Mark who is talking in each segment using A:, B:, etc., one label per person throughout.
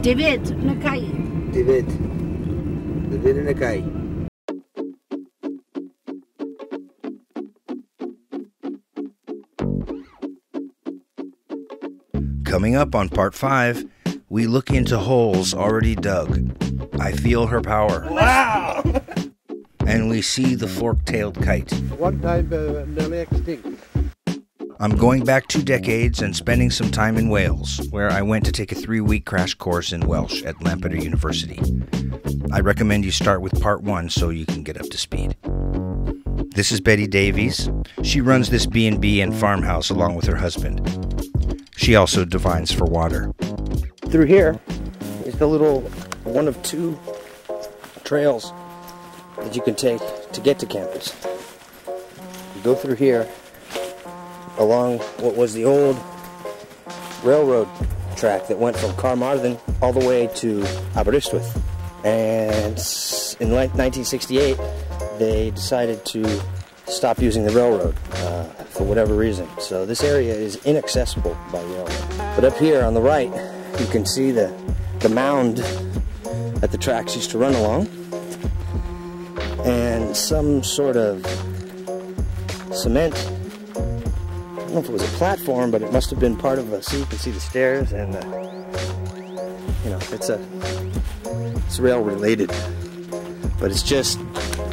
A: David na cae.
B: David na cae.
C: Coming up on part 5, we look into holes already dug. I feel her power.
B: Wow!
C: And we see the fork-tailed kite.
B: One time nearly extinct.
C: I'm going back 2 decades and spending some time in Wales, where I went to take a 3-week crash course in Welsh at Lampeter University. I recommend you start with part 1 so you can get up to speed. This is Betty Davies. She runs this B&B and farmhouse along with her husband. She also divines for water.
B: Through here is the little one of 2 trails that you can take to get to campus. You go through here along what was the old railroad track that went from Carmarthen all the way to Aberystwyth. And in 1968, they decided to stop using the railroad for whatever reason. So this area is inaccessible by railroad. But up here on the right, you can see the mound that the tracks used to run along, and some sort of cement. I don't know if it was a platform, but it must have been part of a. See, you can see the stairs, and you know, it's rail related, but it's just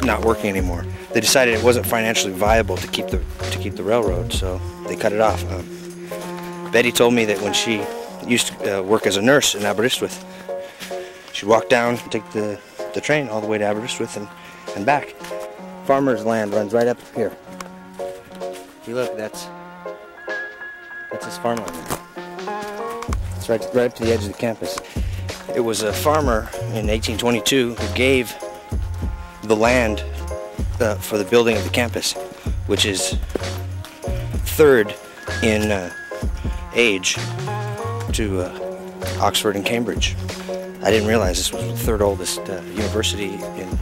B: not working anymore. They decided it wasn't financially viable to keep the railroad, so they cut it off. Betty told me that when she used to work as a nurse in Aberystwyth, she'd walk down, take the train all the way to Aberystwyth and back. Farmer's land runs right up here. If you look, that's his farmland. It's right up to the edge of the campus. It was a farmer in 1822 who gave the land for the building of the campus, which is 3rd in age to Oxford and Cambridge. I didn't realize this was the 3rd oldest university in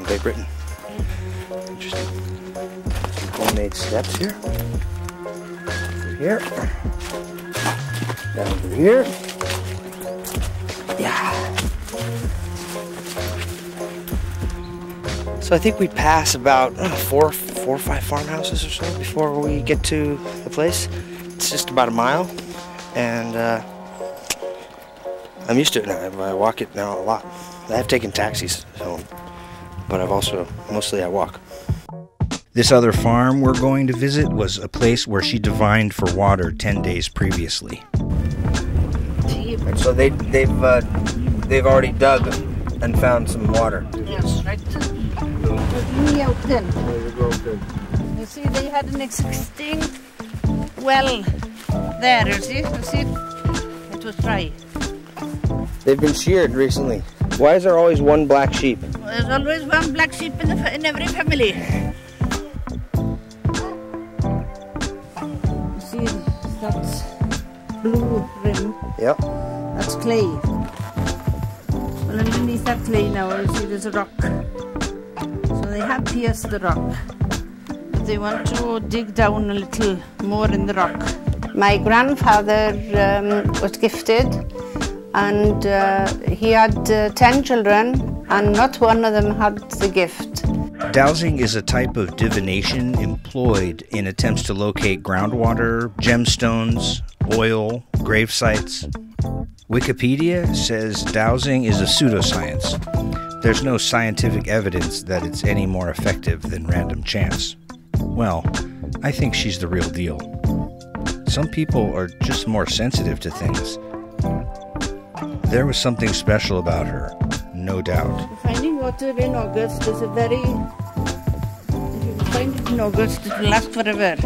B: Great Britain. Interesting. Some homemade steps here. Through here. Down through here. Yeah. So I think we pass about 4 or 5 farmhouses or so before we get to the place. It's just about a mile, and I'm used to it now. I walk it now a lot. I have taken taxis home, but mostly I walk.
C: This other farm we're going to visit was a place where she divined for water 10 days previously.
B: And so they've already dug and found some water.
A: Yes, right. You see, they had an existing well there, you see? It was dry.
B: They've been sheared recently. Why is there always one black sheep?
A: There's always one black sheep in every family. You see, that's blue rim.
B: Yep.
A: That's clay. Well, underneath that clay now, you see there's a rock. So they have pierced the rock. But they want to dig down a little more in the rock.
D: My grandfather was gifted, and he had 10 children, and not one of them had the gift.
C: Dowsing is a type of divination employed in attempts to locate groundwater, gemstones, oil, grave sites. Wikipedia says dowsing is a pseudoscience. There's no scientific evidence that it's any more effective than random chance. Well, I think she's the real deal. Some people are just more sensitive to things. There was something special about her, no doubt.
A: Finding water in August is a very... If you find it in August, it will last forever,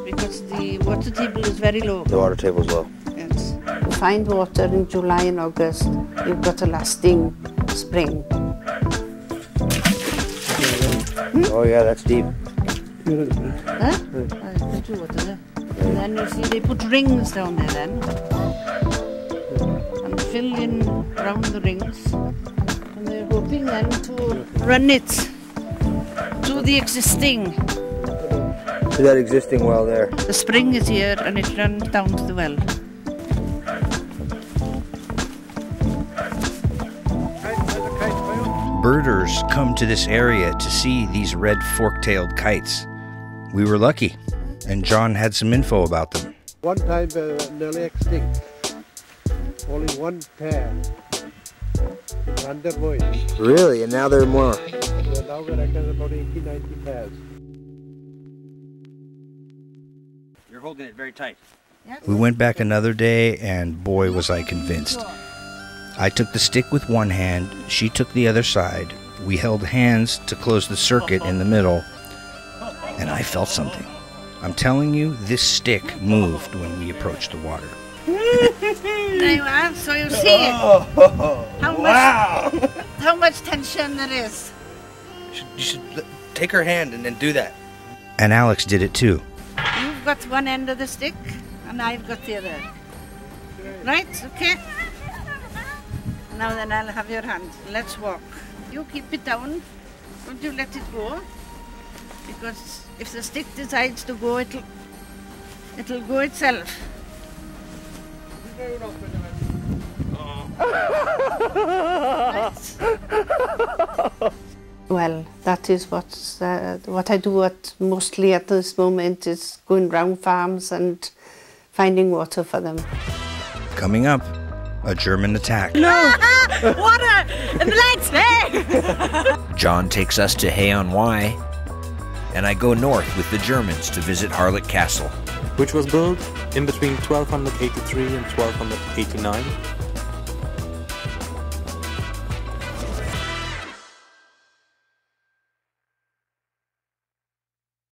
A: because the water table is very low.
B: The water table is low.
A: Yes.
D: To find water in July and August, you've got a lasting spring.
B: Oh yeah, that's deep.
A: Huh? Put water there. And then you see they put rings down there then. And fill in around the rings. And they're hoping then to run it to the existing.
B: To that existing well there.
A: The spring is here and it runs down to the well.
C: birders come to this area to see these red fork-tailed kites. We were lucky, and John had some info about them.
E: One time nearly extinct. Only one pair. Under voice.
B: Really? And now there are more?
E: So now we reckon about 80, 90 pairs.
B: You're holding it very tight.
C: We went back another day, and boy was I convinced. I took the stick with one hand, she took the other side. We held hands to close the circuit in the middle, and I felt something. I'm telling you, this stick moved when we approached the water.
A: There you are, so you see how much tension there is.
B: You should take her hand and then do that.
C: And Alex did it too.
A: You've got one end of the stick, and I've got the other. Right? Okay? Now then I'll have your hand. Let's walk. You keep it down. Don't you let it go. Because if the stick decides to go, it'll go itself.
D: Well, that is what I do mostly at this moment, is going round farms and finding water for them.
C: Coming up, a German attack.
A: No! Water! In the legs! Hey!
F: John takes us to Hay-on-Wye, and I go north with the Germans to visit Harlech Castle.
G: Which was built in between 1283 and 1289.